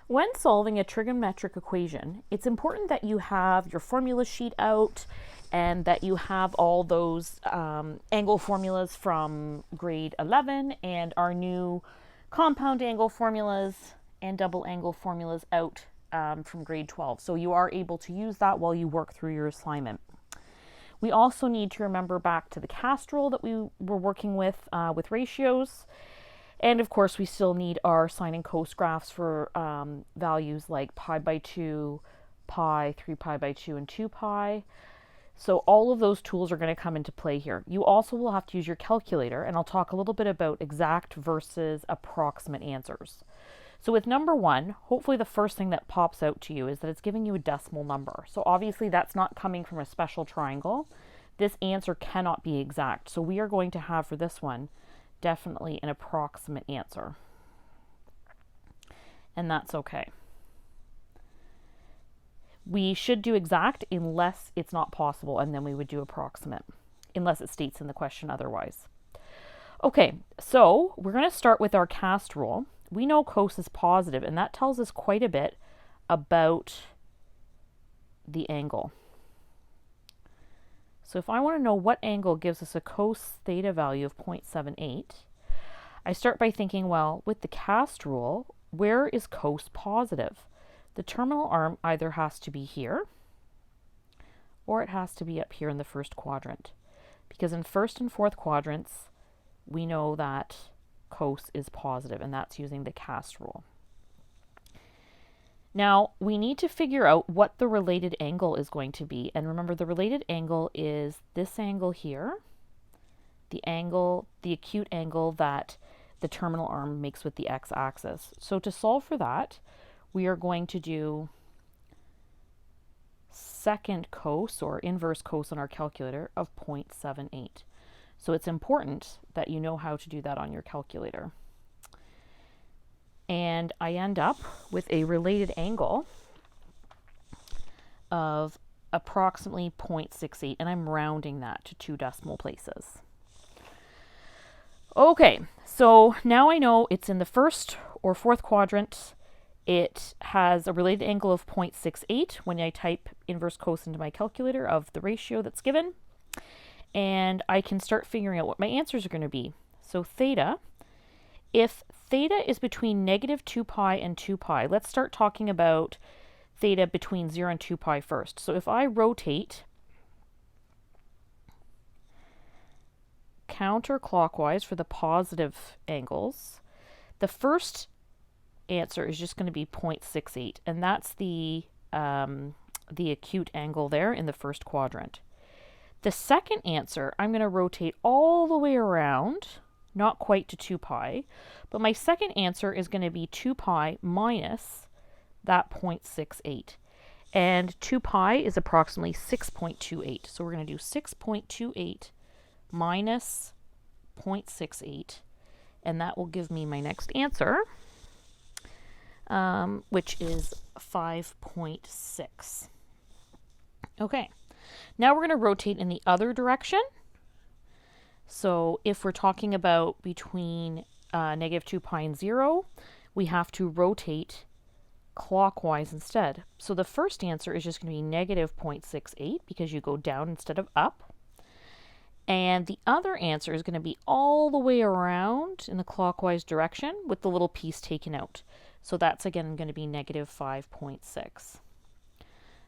When solving a trigonometric equation, it's important that you have your formula sheet out and that you have all those angle formulas from grade 11 and our new compound angle formulas and double angle formulas out from grade 12. So you are able to use that while you work through your assignment. We also need to remember back to the cast rule that we were working with ratios. And of course, we still need our sine and cos graphs for values like pi by 2, pi, 3 pi by 2, and 2 pi. So all of those tools are going to come into play here. You also will have to use your calculator, and I'll talk a little bit about exact versus approximate answers. So with number 1, hopefully the first thing that pops out to you is that it's giving you a decimal number. So obviously that's not coming from a special triangle. This answer cannot be exact. So we are going to have for this one definitely an approximate answer. And that's okay. We should do exact unless it's not possible, and then we would do approximate, unless it states in the question otherwise. Okay, so we're going to start with our cast rule. We know cos is positive, and that tells us quite a bit about the angle. So if I want to know what angle gives us a cos theta value of 0.78, I start by thinking, well, with the cast rule, where is cos positive? The terminal arm either has to be here or it has to be up here in the first quadrant. Because in first and fourth quadrants, we know that cos is positive, and that's using the cast rule. Now, we need to figure out what the related angle is going to be. And remember, the related angle is this angle here, the acute angle that the terminal arm makes with the x-axis. So to solve for that, we are going to do second cos, or inverse cos on our calculator, of 0.78. So it's important that you know how to do that on your calculator. And I end up with a related angle of approximately 0.68, and I'm rounding that to 2 decimal places. Okay, so now I know it's in the first or fourth quadrant. It has a related angle of 0.68 when I type inverse cos into my calculator of the ratio that's given. And I can start figuring out what my answers are going to be. So theta, if theta is between negative 2 pi and 2 pi, let's start talking about theta between 0 and 2 pi first. So if I rotate counterclockwise for the positive angles, the first answer is just going to be 0.68, and that's the acute angle there in the first quadrant. The second answer, I'm going to rotate all the way around, not quite to 2 pi, but my second answer is going to be 2 pi minus that 0.68. And 2 pi is approximately 6.28. So we're going to do 6.28 minus 0.68, and that will give me my next answer, which is 5.6. Okay, now we're going to rotate in the other direction. So if we're talking about between negative 2 pi and 0, we have to rotate clockwise instead. So the first answer is just going to be negative 0.68 because you go down instead of up. And the other answer is going to be all the way around in the clockwise direction with the little piece taken out. So that's again going to be negative 5.6.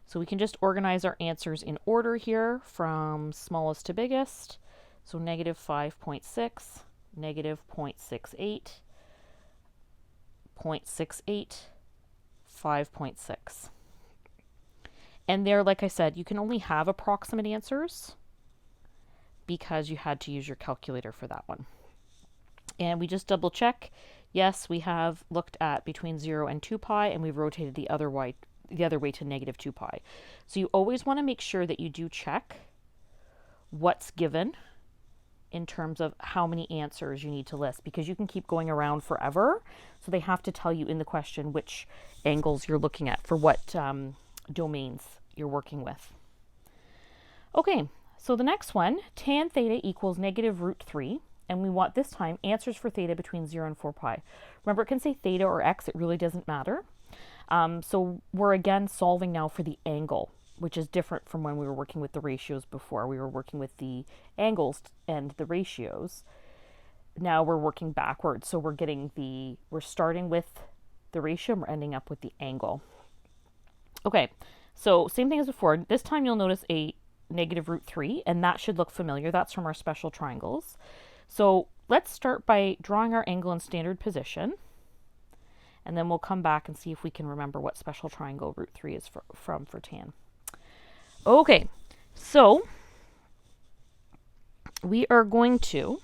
So we can just organize our answers in order here from smallest to biggest. So negative 5.6, negative 0.68, 0.68, 5.6. And there, like I said, you can only have approximate answers because you had to use your calculator for that one. And we just double check. Yes, we have looked at between 0 and 2 pi, and we've rotated the other way to negative 2 pi. So you always want to make sure that you do check what's given in terms of how many answers you need to list, because you can keep going around forever. So they have to tell you in the question which angles you're looking at for what domains you're working with. Okay, so the next one, tan theta equals negative root 3, and we want this time answers for theta between 0 and 4 pi. Remember, it can say theta or x, it really doesn't matter. So we're again solving now for the angle, which is different from when we were working with the ratios before. We were working with the angles and the ratios. Now we're working backwards. So we're starting with the ratio and we're ending up with the angle. Okay, so same thing as before. This time you'll notice a negative root 3, and that should look familiar. That's from our special triangles. So let's start by drawing our angle in standard position, and then we'll come back and see if we can remember what special triangle root 3 is from for tan. Okay, so we are going to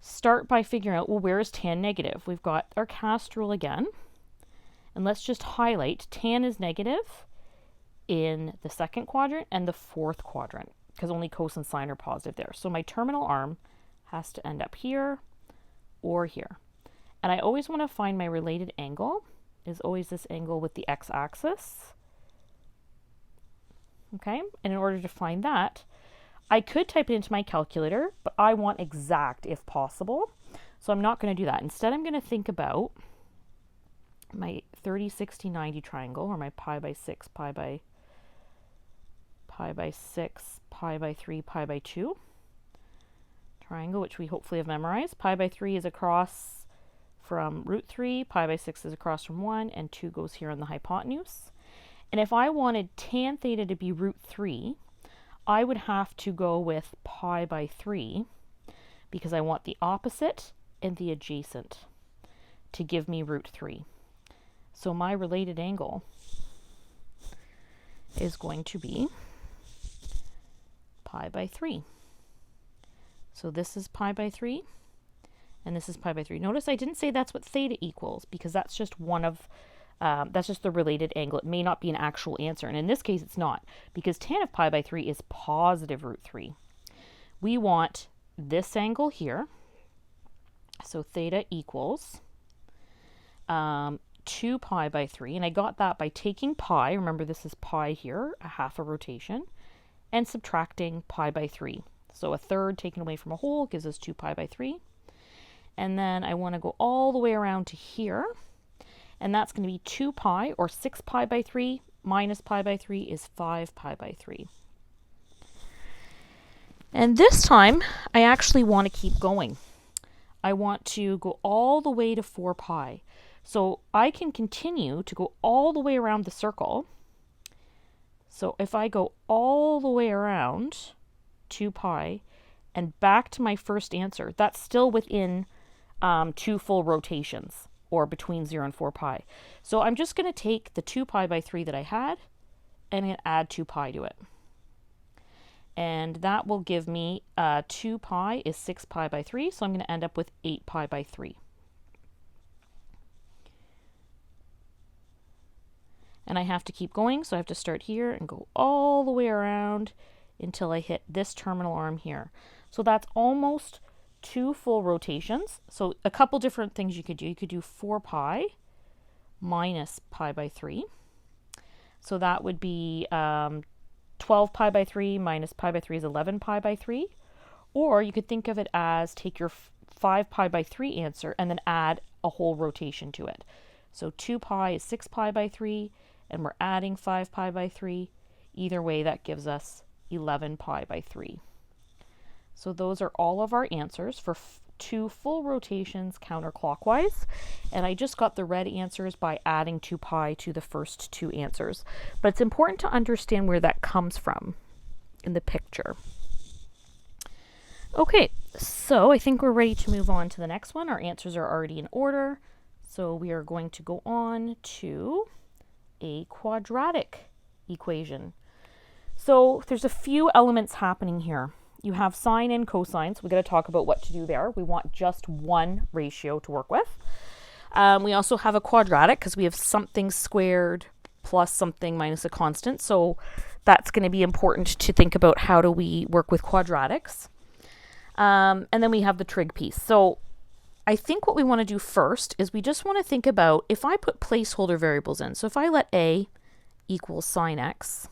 start by figuring out, well, where is tan negative? We've got our cast rule again, and let's just highlight tan is negative in the second quadrant and the fourth quadrant, because only cos and sine are positive there. So my terminal arm has to end up here or here. And I always want to find my related angle, is always this angle with the x-axis. Okay, and in order to find that, I could type it into my calculator, but I want exact if possible. So I'm not going to do that. Instead, I'm going to think about my 30, 60, 90 triangle, or my pi by 6, pi by 6, pi by 3, pi by 2 triangle, which we hopefully have memorized. Pi by 3 is across from root 3, pi by 6 is across from 1, and 2 goes here on the hypotenuse. And if I wanted tan theta to be root 3, I would have to go with pi by 3, because I want the opposite and the adjacent to give me root 3. So my related angle is going to be pi by 3. So this is pi by 3, and this is pi by 3. Notice I didn't say that's what theta equals, because that's just one of, that's just the related angle. It may not be an actual answer, and in this case it's not, because tan of pi by 3 is positive root 3. We want this angle here, so theta equals 2 pi by 3, and I got that by taking pi, remember this is pi here, a half a rotation, and subtracting pi by 3. So a third taken away from a whole gives us 2 pi by 3. And then I want to go all the way around to here, and that's going to be 2 pi, or 6 pi by 3, minus pi by 3 is 5 pi by 3. And this time, I actually want to keep going. I want to go all the way to 4 pi. So I can continue to go all the way around the circle. So if I go all the way around 2 pi and back to my first answer, that's still within 2 full rotations, or between 0 and 4 pi. So I'm just going to take the 2 pi by 3 that I had and add 2 pi to it. And that will give me 2 pi is 6 pi by 3, so I'm going to end up with 8 pi by 3. And I have to keep going, so I have to start here and go all the way around until I hit this terminal arm here. So that's almost 2 full rotations. So a couple different things you could do. You could do 4 pi minus pi by 3. So that would be 12 pi by 3 minus pi by 3 is 11 pi by 3. Or you could think of it as take your 5 pi by 3 answer and then add a whole rotation to it. So 2 pi is 6 pi by 3, and we're adding 5 pi by 3. Either way, that gives us 11 pi by 3. So those are all of our answers for 2 full rotations counterclockwise. And I just got the red answers by adding 2 pi to the first 2 answers. But it's important to understand where that comes from in the picture. Okay, so I think we're ready to move on to the next one. Our answers are already in order. So we are going to go on to a quadratic equation. So there's a few elements happening here. You have sine and cosine, so we got to talk about what to do there. We want just one ratio to work with. We also have a quadratic because we have something squared plus something minus a constant. So that's going to be important to think about how do we work with quadratics. And then we have the trig piece. So I think what we want to do first is we just want to think about if I put placeholder variables in. So if I let A equals sine x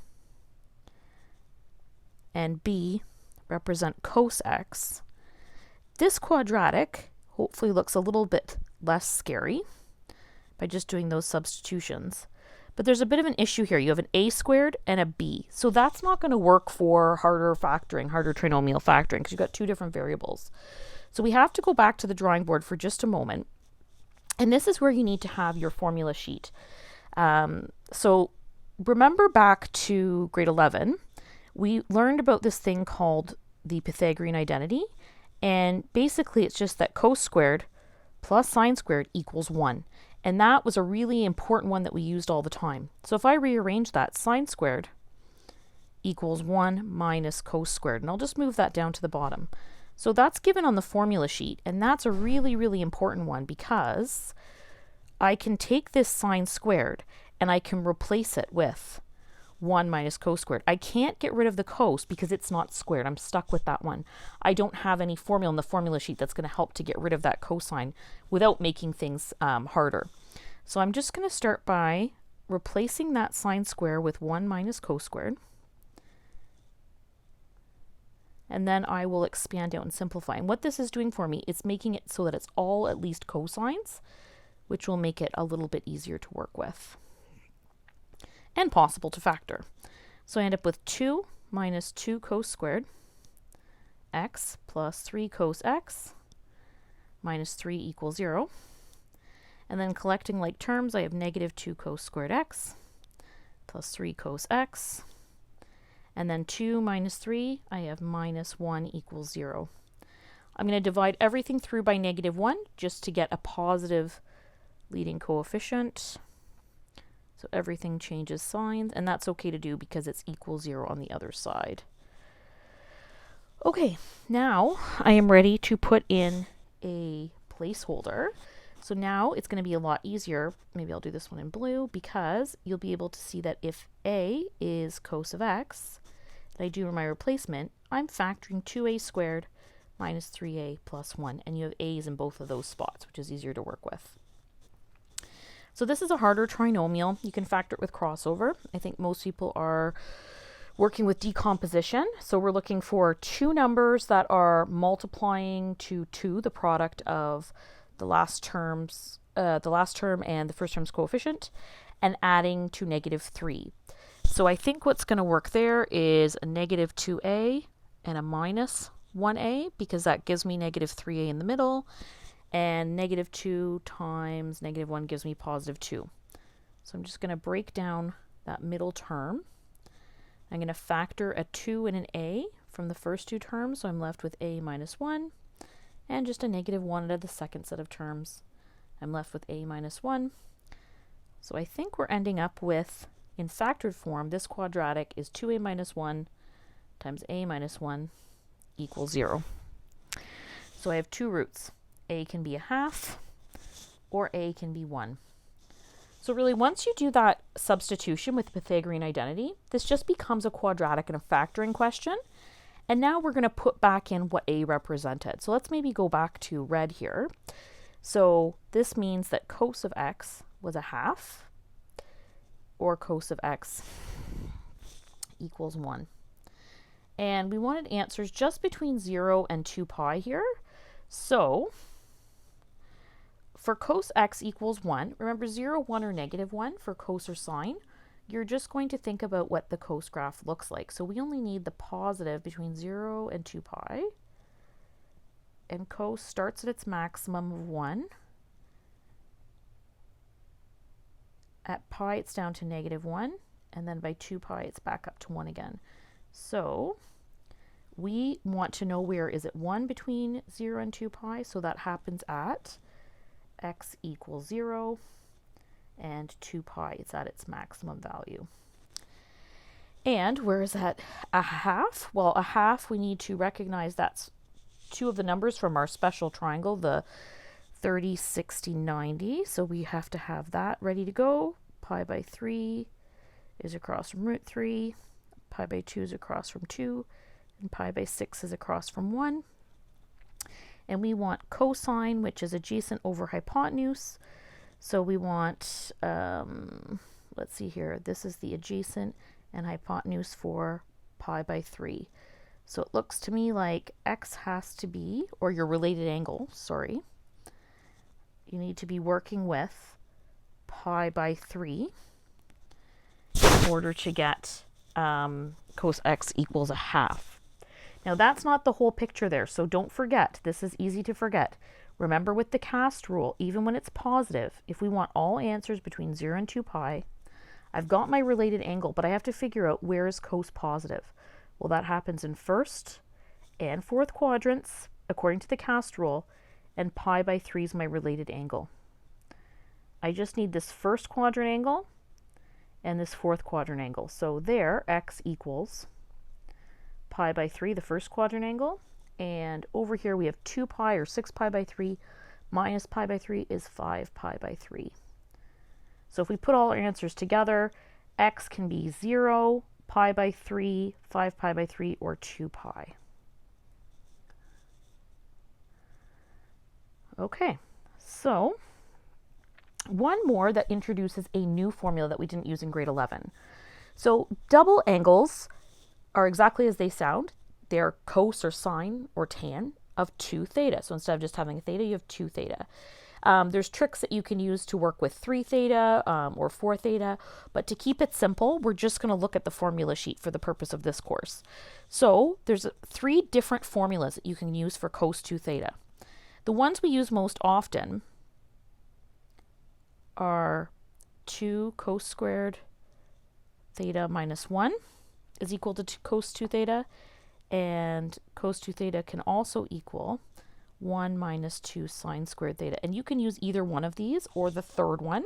and B represent cos x, this quadratic hopefully looks a little bit less scary. by just doing those substitutions. But there's a bit of an issue here. You have an a squared and a b. So that's not going to work for harder factoring, harder trinomial factoring, because you've got two different variables. So we have to go back to the drawing board for just a moment. And this is where you need to have your formula sheet. So remember back to grade 11, we learned about this thing called the Pythagorean identity. And basically it's just that cos squared plus sine squared equals 1. And that was a really important one that we used all the time. So if I rearrange that, sine squared equals 1 minus cos squared. And I'll just move that down to the bottom. So that's given on the formula sheet. And that's a really, really important one because I can take this sine squared and I can replace it with 1 minus cos squared. I can't get rid of the cos because it's not squared. I'm stuck with that one. I don't have any formula in the formula sheet that's going to help to get rid of that cosine without making things harder. So I'm just going to start by replacing that sine square with 1 minus cos squared. And then I will expand out and simplify. And what this is doing for me, it's making it so that it's all at least cosines, which will make it a little bit easier to work with and possible to factor. So I end up with 2 minus 2 cos squared x plus 3 cos x minus 3 equals 0. And then collecting like terms, I have negative 2 cos squared x plus 3 cos x. And then 2 minus 3, I have minus 1 equals 0. I'm going to divide everything through by negative 1 just to get a positive leading coefficient. So everything changes signs, and that's okay to do because it's equal 0 on the other side. Okay, now I am ready to put in a placeholder. So now it's going to be a lot easier. Maybe I'll do this one in blue because you'll be able to see that if a is cos of x, and I do my replacement, I'm factoring 2a squared minus 3a plus 1, and you have a's in both of those spots, which is easier to work with. So this is a harder trinomial. You can factor it with crossover. I think most people are working with decomposition. So we're looking for two numbers that are multiplying to 2, the product of the last term and the first term's coefficient, and adding to negative 3. So I think what's going to work there is a negative 2a and a minus 1a, because that gives me negative 3a in the middle. And negative 2 times negative 1 gives me positive 2. So I'm just going to break down that middle term. I'm going to factor a 2 and an a from the first two terms, so I'm left with a minus 1, and just a negative 1 out of the second set of terms. I'm left with a minus 1. So I think we're ending up with, in factored form, this quadratic is 2a minus 1 times a minus 1 equals 0. So I have two roots. A can be a half, or a can be 1. So really, once you do that substitution with Pythagorean identity, this just becomes a quadratic and a factoring question. And now we're going to put back in what a represented. So let's maybe go back to red here. So this means that cos of x was a half, or cos of x equals 1. And we wanted answers just between 0 and 2 pi here. So for cos x equals 1, remember 0, 1, or negative 1 for cos or sine, you're just going to think about what the cos graph looks like. So we only need the positive between 0 and 2 pi. And cos starts at its maximum of 1. At pi, it's down to negative 1. And then by 2 pi, it's back up to 1 again. So we want to know where is it 1 between 0 and 2 pi. So that happens at x equals 0, and 2 pi, it's at its maximum value. And where is that a half? Well, a half, we need to recognize that's two of the numbers from our special triangle, the 30, 60, 90. So we have to have that ready to go. Pi by 3 is across from root 3, pi by 2 is across from 2, and pi by 6 is across from 1. And we want cosine, which is adjacent over hypotenuse. So we want, let's see here, this is the adjacent and hypotenuse for pi by 3. So it looks to me like x has to be, or your related angle, sorry, you need to be working with pi by 3 in order to get cos x equals a half. Now that's not the whole picture there, so don't forget, this is easy to forget. Remember with the cast rule, even when it's positive, if we want all answers between 0 and 2 pi, I've got my related angle, but I have to figure out where is cos positive. Well, that happens in first and fourth quadrants, according to the cast rule, and pi by 3 is my related angle. I just need this first quadrant angle and this fourth quadrant angle. So there, x equals pi by 3, the first quadrant angle, and over here we have 2 pi or 6 pi by 3 minus pi by 3 is 5 pi by 3. So if we put all our answers together, x can be 0, pi by 3, 5 pi by 3, or 2 pi. Okay, so one more that introduces a new formula that we didn't use in grade 11. So double angles are exactly as they sound. They're cos or sine or tan of 2 theta. So instead of just having a theta, you have 2 theta. There's tricks that you can use to work with 3 theta or 4 theta, but to keep it simple, we're just going to look at the formula sheet for the purpose of this course. So there's 3 different formulas that you can use for cos 2 theta. The ones we use most often are 2 cos squared theta minus 1 is equal to cos 2 theta, and cos 2 theta can also equal 1 minus 2 sine squared theta. And you can use either one of these or the third one,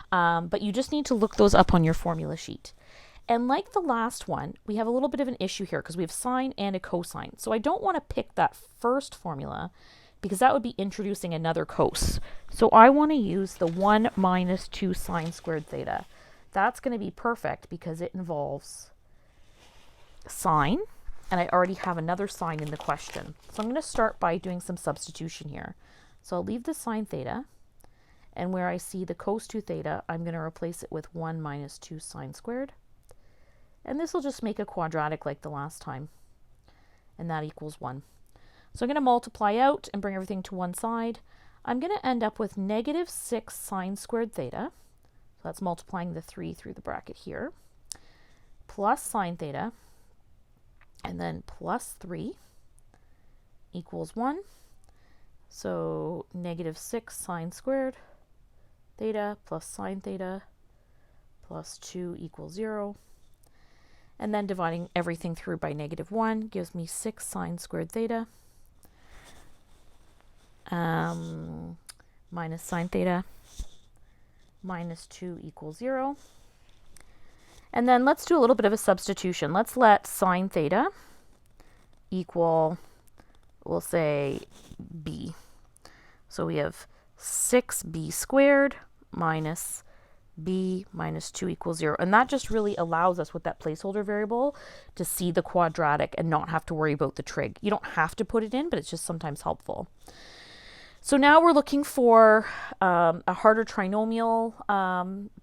but you just need to look those up on your formula sheet. And like the last one, we have a little bit of an issue here because we have sine and a cosine. So I don't want to pick that first formula because that would be introducing another cos. So I want to use the 1 minus 2 sine squared theta. That's going to be perfect because it involves sine, and I already have another sine in the question. So I'm going to start by doing some substitution here. So I'll leave the sine theta, and where I see the cos 2 theta, I'm going to replace it with 1 minus 2 sine squared. And this will just make a quadratic like the last time, and that equals 1. So I'm going to multiply out and bring everything to one side. I'm going to end up with negative 6 sine squared theta. So that's multiplying the 3 through the bracket here, plus sine theta, and then plus 3 equals 1. So negative 6 sine squared theta plus sine theta plus 2 equals 0. And then dividing everything through by negative 1 gives me 6 sine squared theta minus sine theta minus 2 equals 0. And then let's do a little bit of a substitution. Let's let sine theta equal, we'll say, b. So we have 6b squared minus b minus 2 equals 0. And that just really allows us with that placeholder variable to see the quadratic and not have to worry about the trig. You don't have to put it in, but it's just sometimes helpful. So now we're looking for a harder trinomial,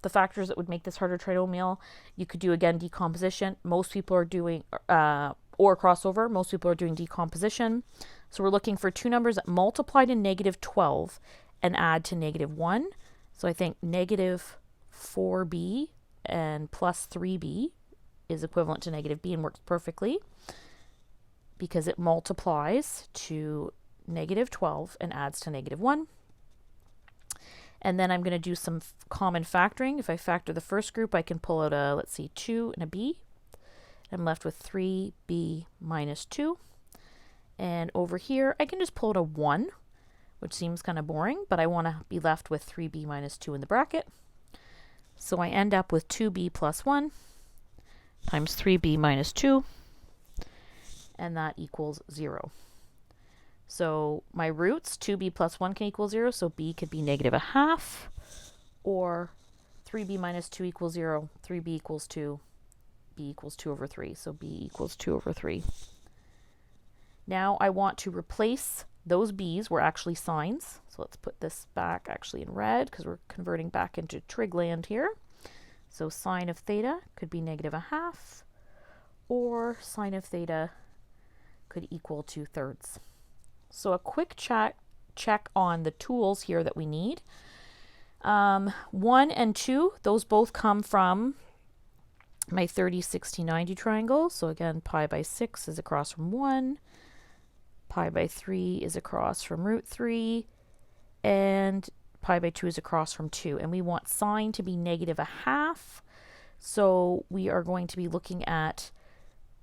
the factors that would make this harder trinomial. You could do, again, decomposition. Most people are doing, or crossover. Most people are doing decomposition. So we're looking for 2 numbers that multiply to negative 12 and add to negative 1. So I think negative 4b and plus 3b is equivalent to negative b and works perfectly because it multiplies to negative 12 and adds to negative 1. And then I'm going to do some common factoring. If I factor the first group, I can pull out a, let's see, 2 and a b. I'm left with 3b minus 2. And over here, I can just pull out a 1, which seems kind of boring, but I want to be left with 3b minus 2 in the bracket. So I end up with 2b plus 1 times 3b minus 2, and that equals 0. So my roots, 2b plus 1 can equal 0, so b could be negative a half, or 3b minus 2 equals 0, 3b equals 2, b equals 2 over 3, so b equals 2 over 3. Now I want to replace those b's were actually sines, so let's put this back actually in red because we're converting back into trig land here. So sine of theta could be negative a half, or sine of theta could equal 2/3. So a quick check on the tools here that we need. 1 and 2, those both come from my 30, 60, 90 triangle. So again, pi by 6 is across from 1. Pi by 3 is across from root 3. And pi by 2 is across from 2. And we want sine to be negative a half. So we are going to be looking at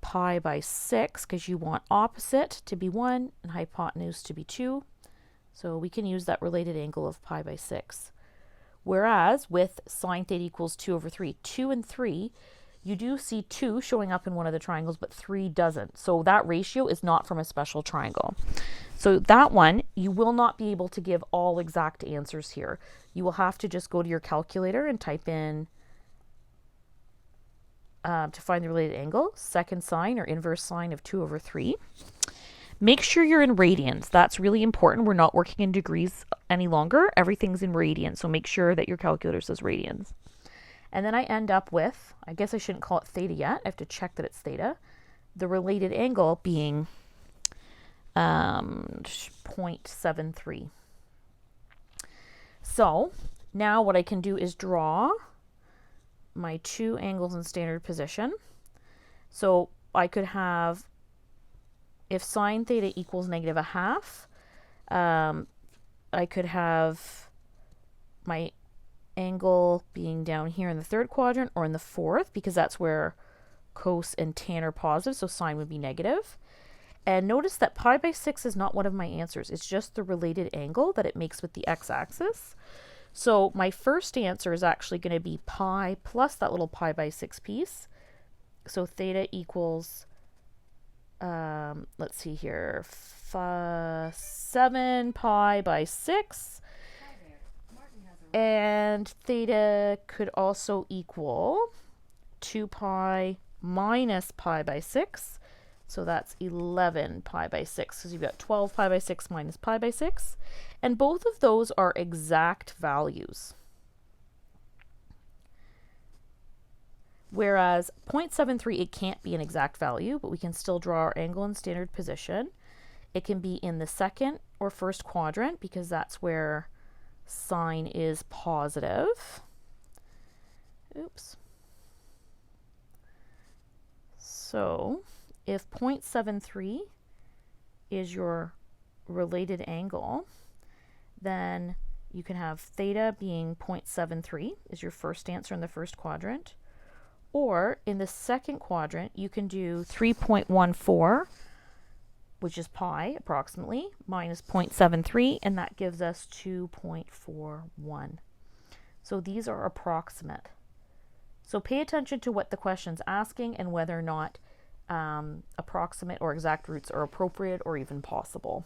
pi by 6 because you want opposite to be 1 and hypotenuse to be 2. So we can use that related angle of pi by 6. Whereas with sine theta equals 2 over 3, 2 and 3, you do see 2 showing up in one of the triangles, but 3 doesn't. So that ratio is not from a special triangle. So that one, you will not be able to give all exact answers here. You will have to just go to your calculator and type in, to find the related angle, second sine or inverse sine of 2 over 3. Make sure you're in radians. That's really important. We're not working in degrees any longer. Everything's in radians. So make sure that your calculator says radians. And then I end up with, I guess I shouldn't call it theta yet. I have to check that it's theta. The related angle being 0.73. So now what I can do is draw my two angles in standard position. So I could have, if sine theta equals negative a half, I could have my angle being down here in the third quadrant or in the fourth, because that's where cos and tan are positive, so sine would be negative. And notice that pi by 6 is not one of my answers. It's just the related angle that it makes with the x-axis. So my first answer is actually going to be pi plus that little pi by 6 piece. So theta equals, let's see here, 7 pi by 6. And theta could also equal 2 pi minus pi by 6. So that's 11 pi by 6, because you've got 12 pi by 6 minus pi by 6. And both of those are exact values. Whereas 0.73, it can't be an exact value, but we can still draw our angle in standard position. It can be in the second or first quadrant, because that's where sine is positive. Oops. So if 0.73 is your related angle, then you can have theta being 0.73 is your first answer in the first quadrant. Or in the second quadrant, you can do 3.14, which is pi approximately, minus 0.73, and that gives us 2.41. So these are approximate. So pay attention to what the question's asking and whether or not approximate or exact roots are appropriate or even possible.